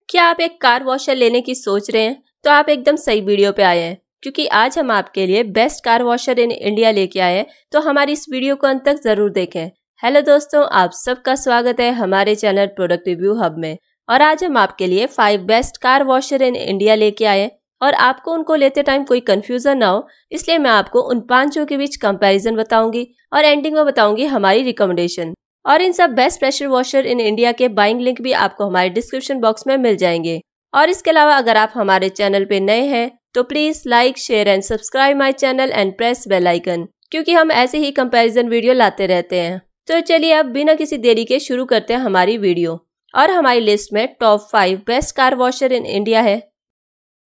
क्या आप एक कार वॉशर लेने की सोच रहे हैं? तो आप एकदम सही वीडियो पे आए हैं, क्योंकि आज हम आपके लिए best car washer in India लेके आए हैं। तो हमारी इस वीडियो को अंत तक जरूर देखें। हेलो दोस्तों, आप सबका स्वागत है हमारे चैनल प्रोडक्ट रिव्यू हब में। और आज हम आपके लिए 5 best car washer in India लेके आए हैं और आपको उनको लेते टाइम कोई कंफ्यूजन ना हो, इसलिए मैं आपको उन 5 के बीच कंपैरिजन बताऊंगी और एंडिंग में बताऊंगी हमारी रिकमेंडेशन। और इन सब best pressure washer in India के बाइंग लिंक भी आपको हमारे डिस्क्रिप्शन बॉक्स में मिल जाएंगे। और इसके अलावा अगर आप हमारे चैनल पे नए हैं तो please like, share and subscribe my channel and press bell icon, क्योंकि हम ऐसे ही कंपैरिजन वीडियो लाते रहते हैं। तो चलिए अब बिना किसी देरी के शुरू करते हैं हमारी वीडियो। और हमारी लिस्ट में top 5 best car washer in India है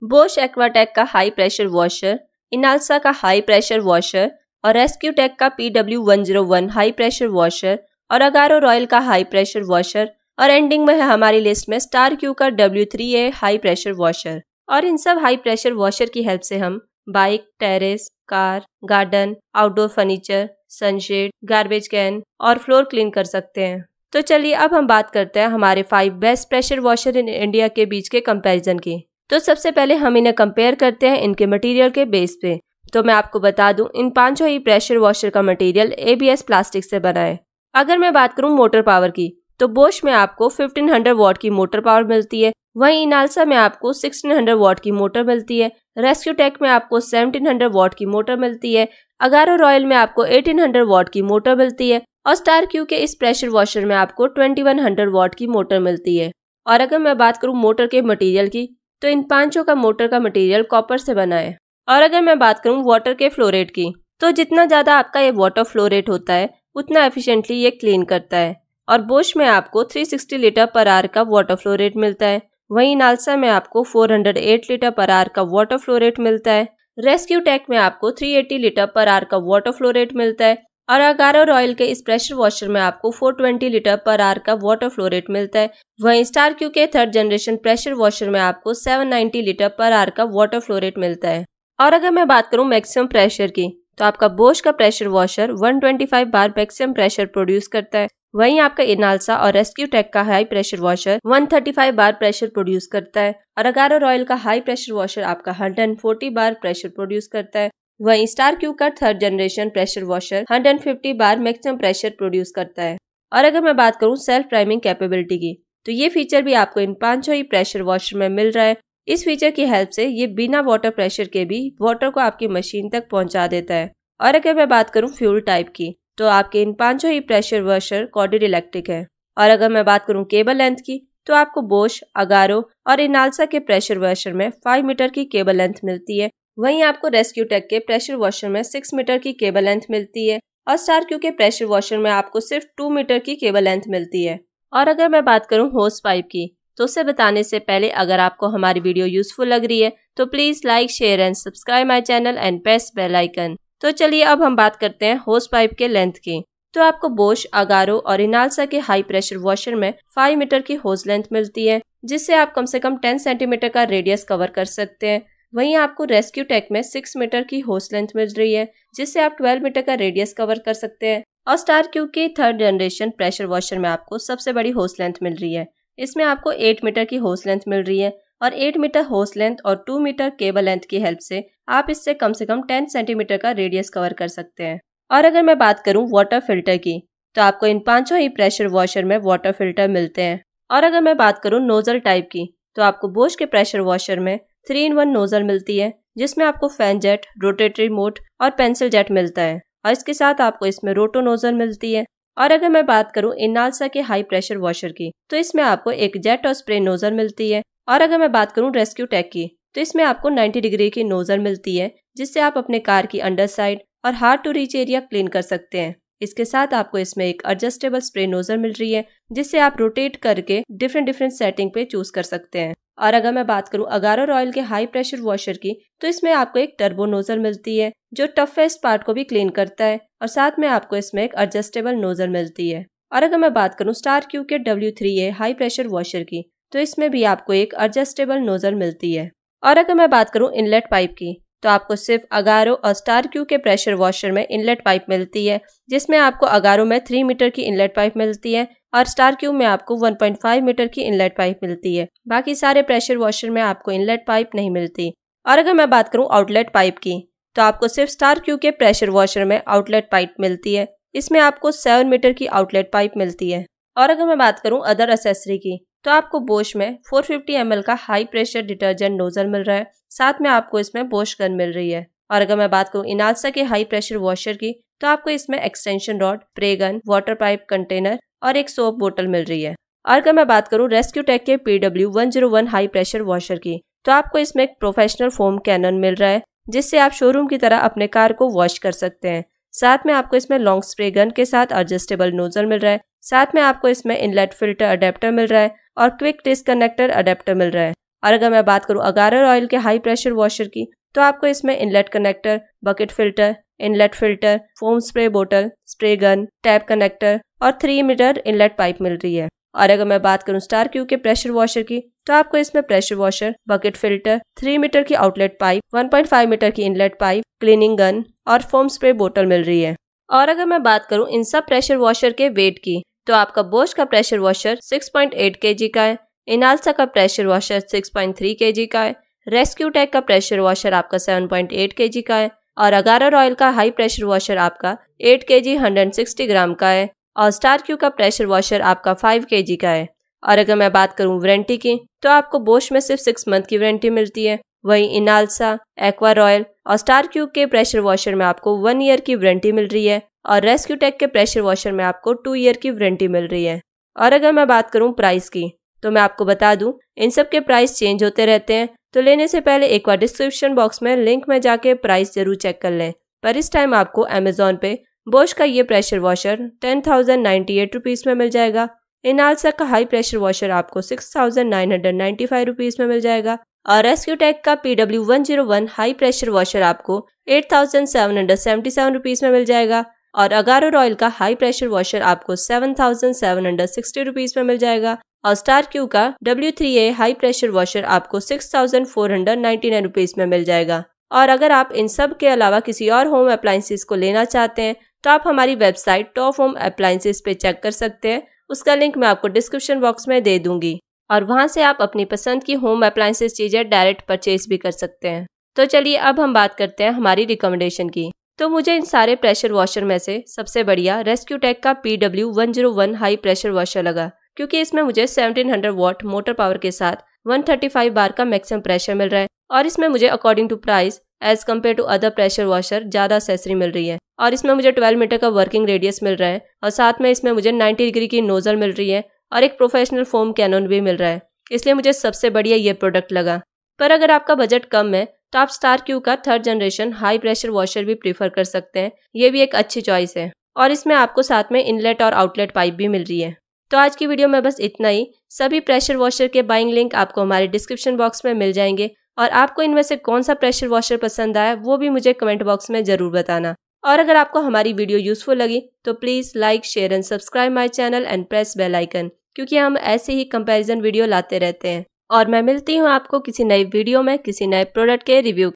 बोश एक्वाटेक का हाई प्रेशर वॉशर, इनाल्सा का हाई प्रेशर वॉशर और रेस्क्यू टेक का PW101 हाई प्रेशर वॉशर और अगारो रॉयल का हाई प्रेशर वॉशर। और एंडिंग में है हमारी लिस्ट में स्टार क्यू का W3A हाई प्रेशर वॉशर। और इन सब हाई प्रेशर वॉशर की हेल्प से हम bike, terrace, car, garden, outdoor furniture, sunshade, garbage can और फ्लोर क्लीन कर सकते हैं। तो चलिए अब हम बात करते हैं हमारे 5 best pressure washer in India के बीच के कंपैरिजन की। तो सबसे पहले हम इन्हें कंपेयर करते हैं इनके मटेरियल के बेस पे। तो मैं आपको बता दूं, इन 5 ही प्रेशर वॉशर का मटेरियल ABS प्लास्टिक से बना है। अगर मैं बात करूं मोटर पावर की, तो बोश में आपको 1500 वॉट की मोटर पावर मिलती है, वहीं इनाल्सा में आपको 1600 वॉट की मोटर मिलती है, रेस्क्यू टेक में आपको 1700 वॉट की मोटर मिलती है, अगारो रॉयल में आपको 1800 वॉट की मोटर मिलती है और स्टार क्यू के इस प्रेशर वॉशर में आपको 2100 वॉट की मोटर मिलती है। और अगर मैं बात करूं मोटर के मटेरियल की, तो इन 5 का मोटर का मटेरियल कॉपर से बना है। और अगर मैं बात करूं वाटर के फ्लो रेट की, तो जितना ज्यादा आपका ये वाटर फ्लो रेट होता है उतना एफिशिएंटली ये क्लीन करता है। और बोश में आपको 360 लीटर पर आवर का वाटर फ्लो रेट मिलता है, वहीं नालसा में आपको 408 लीटर पर आवर का वाटर फ्लो रेट मिलता है, रेस्क्यू टेक में आपको 380 लीटर पर आवर का वाटर फ्लो रेट मिलता है और अगारो रॉयल के इस प्रेशर वॉशर में आपको 420 लीटर पर आवर का वाटर फ्लो रेट मिलता है। वहीं स्टार क्यू के 3rd जनरेशन प्रेशर वॉशर में आपको 790 लीटर पर आवर का वाटर फ्लो रेट मिलता है। और अगर मैं बात करूं मैक्सिमम प्रेशर की, तो आपका बोश का प्रेशर वॉशर 125 बार मैक्सिमम प्रेशर प्रोड्यूस करता है, वहीं आपका इनाल्सा और रेस्क्यू टेक का हाई प्रेशर वॉशर 135 बार प्रेशर प्रोड्यूस करता है और अगारो रॉयल का हाई प्रेशर वॉशर आपका 140 बार प्रेशर प्रोड्यूस करता है। वहीं स्टार क्यू का 3rd जनरेशन प्रेशर वॉशर 150 बार मैक्सिमम प्रेशर प्रोड्यूस करता है। और अगर मैं बात करूं सेल्फ प्राइमिंग कैपेबिलिटी की, तो ये फीचर भी आपको इन 5 ही प्रेशर वॉशर में मिल रहा है। इस फीचर की हेल्प से ये बिना वाटर प्रेशर के भी वाटर को आपकी मशीन तक पहुंचा देता है। और अगर मैं बात करूं फ्यूल टाइप की, तो आपके इन 5 ही प्रेशर वॉशर कॉर्डेड इलेक्ट्रिक है। और अगर मैं बात करूं केबल लेंथ की, तो आपको बोश, अगारो और इनाल्सा के प्रेशर वॉशर में 5 मीटर की केबल लेंथ मिलती है, वहीं आपको रेस्क्यू टेक के प्रेशर वॉशर में 6 मीटर की केबल लेंथ मिलती है और स्टार क्यू के प्रेशर वॉशर में आपको सिर्फ 2 मीटर की केबल लेंथ मिलती है। और अगर मैं बात करूं होस पाइप की, तो उसे बताने से पहले अगर आपको हमारी वीडियो यूजफुल लग रही है तो please like, share and subscribe my channel and press bell icon. तो चलिए अब हम बात करते हैं होस पाइप के लेंथ की। तो आपको बोश, अगारो और इनाल्सा के हाई प्रेशर वॉशर में 5 मीटर की होस लेंथ मिलती है, जिससे आप कम से कम 10 सेंटीमीटर का रेडियस कवर कर सकते हैं। वहीं आपको रेस्क्यू टेक में 6 मीटर की होस लेंथ मिल रही है, जिससे आप 12 मीटर का रेडियस कवर कर सकते हैं। और स्टार क्यू के 3rd जनरेशन प्रेशर वॉशर में आपको सबसे बड़ी होस लेंथ मिल रही है, इसमें आपको 8 मीटर की होस लेंथ मिल रही है और 8 मीटर होस लेंथ और 2 मीटर केबल लेंथ की हेल्प से आप इससे कम से कम 10 सेंटीमीटर का रेडियस कवर कर सकते हैं। और अगर मैं बात करूं वाटर फिल्टर की, तो आपको इन 5 ही प्रेशर वॉशर में वाटर फिल्टर मिलते हैं। और अगर मैं बात करूं नोजल टाइप की, तो आपको बोश के प्रेशर वॉशर में 3-in-1 नोजल मिलती है, जिसमें आपको फैन जेट, रोटेटरी मोड और पेंसिल जेट मिलता है और इसके साथ आपको इसमें रोटो नोजल मिलती है। और अगर मैं बात करूं इनाल्सा के हाई प्रेशर वॉशर की, तो इसमें आपको एक जेट और स्प्रे नोजल मिलती है। और अगर मैं बात करूं रेस्क्यू टेक की, तो इसमें आपको 90 डिग्री की नोजल मिलती है, जिससे आप अपने कार की अंडर साइड और hard to reach area clean कर सकते हैं। इसके साथ आपको इसमें एक एडजस्टेबल स्प्रे नोजल मिल रही है, जिससे आप रोटेट करके डिफरेंट सेटिंग पे चूज कर सकते हैं। और अगर मैं बात करूं अगारो रॉयल के हाई प्रेशर वॉशर की, तो इसमें आपको एक टर्बो नोजल मिलती है, जो टफेस्ट पार्ट को भी क्लीन करता है और साथ में आपको इसमें एक एडजस्टेबल नोजल मिलती है। और अगर मैं बात करूं स्टार क्यू के W3A हाई प्रेशर वॉशर की, तो इसमें भी आपको एक एडजस्टेबल नोजल मिलती है। और अगर मैं बात करूं इनलेट पाइप की, तो आपको सिर्फ अगारो और स्टार क्यू के प्रेशर वॉशर में इनलेट पाइप मिलती है, जिसमें आपको अगारो में 3 मीटर की इनलेट पाइप मिलती है और स्टार क्यू में आपको 1.5 मीटर की इनलेट पाइप मिलती है। बाकी सारे प्रेशर वॉशर में आपको इनलेट पाइप नहीं मिलती। और अगर मैं बात करूं आउटलेट पाइप की, तो आपको सिर्फ स्टार क्यू के प्रेशर वॉशर में आउटलेट पाइप मिलती है। इसमें आपको 7 मीटर की आउटलेट पाइप मिलती है। और अगर मैं बात करूं अदर एक्सेसरी की, तो आपको बोश में 450 ml का हाई प्रेशर डिटर्जेंट नोजल मिल रहा है, साथ में आपको इसमें बोश गन मिल रही है। और अगर मैं बात करूं इनालसा के हाई प्रेशर वॉशर की, तो आपको इसमें extension rod, spray gun, water pipe container और एक सोप बोतल मिल रही है। और अगर मैं बात करूं रेस्क्यू टेक के PW101 हाई प्रेशर वॉशर की, तो आपको इसमें एक प्रोफेशनल फोम कैनन मिल रहा है, जिससे आप शोरूम की तरह अपने कार को वॉश कर सकते हैं। साथ में आपको इसमें लॉन्ग स्प्रे गन के साथ एडजस्टेबल नोजल मिल रहा है। साथ में आपको इसमें इनलेट फिल्टर अडेप्टर मिल रहा है और क्विक डिस्कनेक्टर अडेप्टर मिल रहा है। और अगर मैं बात करूं अगारो ऑयल के हाई प्रेशर वॉशर की, तो आपको इसमें inlet connector, bucket filter, inlet filter, foam spray बोतल, स्प्रे गन, टैप कनेक्टर और 3 मीटर इनलेट पाइप मिल रही है। और अगर मैं बात करूं स्टार क्यू के प्रेशर वॉशर की, तो आपको इसमें pressure washer, bucket filter, 3 metre की आउटलेट पाइप, 1.5 मीटर की इनलेट पाइप, क्लीनिंग गन और फोम स्प्रे बोतल मिल रही है। और अगर मैं बात करूं इन सब प्रेशर वॉशर के वेट की, तो आपका बोश का प्रेशर वॉशर 6.8 kg का है, इनालसा का प्रेशर वॉशर 6.3 kg का है, रेस्क्यू टेक का प्रेशर वॉशर आपका 7.8 kg का है और अगारो रॉयल का हाई प्रेशर वॉशर आपका 8 kg 160 ग्राम का है और स्टार क्यू का प्रेशर वॉशर आपका 5 kg का है। और अगर मैं बात करूं वारंटी की, तो आपको बोश में सिर्फ 6 मंथ की वारंटी मिलती है। वहीं इनालसा, एक्वा रॉयल और स्टार क्यू के प्रेशर वॉशर में आपको 1 ईयर की वारंटी मिल रही है और रेस्क्यू टेक के प्रेशर वॉशर में आपको 2 ईयर की वारंटी मिल रही है। और अगर मैं बात करूं प्राइस की, तो मैं आपको बता दूं इन सब के प्राइस चेंज होते रहते हैं, तो लेने से पहले एक बार डिस्क्रिप्शन बॉक्स में लिंक में जाके प्राइस जरूर चेक कर लें। पर इस टाइम आपको अमेजोन पे बोश का ये प्रेशर वॉशर 10,098 रुपीज़ में मिल जाएगा। इनालसा का हाई प्रेशर वॉशर आपको 6,995 रुपीज़ में मिल जाएगा और रेस्क्यू टेक का PW101 हाई प्रेशर वॉशर आपको 8,777 रुपीज़ में मिल जाएगा और अगारो रॉयल का हाई प्रेशर वॉशर आपको 7,760 रुपीज़ में मिल जाएगा और स्टार क्यू का W3A हाई प्रेशर वॉशर आपको 6,499 रुपीज़ में मिल जाएगा। और अगर आप इन सब के अलावा किसी और होम अप्लायंसेस को लेना चाहते हैं, तो आप हमारी वेबसाइट टॉप होम अप्लायंसेस पे चेक कर सकते हैं। उसका लिंक मैं आपको डिस्क्रिप्शन बॉक्स में दे दूंगी और वहां से आप अपनी पसंद की होम अप्लायंसेस चीजें डायरेक्ट परचेज भी कर सकते हैं। तो चलिए अब हम बात करते हैं हमारी रिकमेंडेशन की। तो मुझे इन सारे प्रेशर वॉशर में से सबसे बढ़िया रेस्क्यू टेक का PW101 हाई प्रेशर वॉशर लगा, क्योंकि इसमें मुझे 1700 वॉट मोटर पावर के साथ 135 बार का मैक्सिमम प्रेशर मिल रहा है और इसमें मुझे according to price as compare to other pressure washer ज्यादा एक्सेसरी मिल रही है और इसमें मुझे 12 मीटर का वर्किंग रेडियस मिल रहा है और साथ में इसमें मुझे 90 डिग्री की नोजल मिल रही है और एक प्रोफेशनल फोम कैनन भी मिल रहा है। इसलिए मुझे सबसे बढ़िया ये प्रोडक्ट लगा। पर अगर आपका बजट कम है, तो आप स्टार क्यू का 3rd generation high pressure washer भी प्रीफर कर सकते हैं। ये भी एक अच्छी चॉइस है और इसमें आपको साथ में इनलेट और आउटलेट पाइप भी मिल रही है। तो आज की वीडियो में बस इतना ही। सभी प्रेशर वॉशर के बाइंग लिंक आपको हमारे डिस्क्रिप्शन बॉक्स में मिल जाएंगे और आपको इनमें से कौन सा प्रेशर वॉशर पसंद आया वो भी मुझे कमेंट बॉक्स में जरूर बताना। और अगर आपको हमारी वीडियो यूजफुल लगी तो please like, share and subscribe my channel and press bell icon, क्योंकि हम ऐसे ही कंपैरिजन वीडियो लाते रहते हैं। और मैं मिलती हूँ आपको किसी नई वीडियो में किसी नए प्रोडक्ट के रिव्यू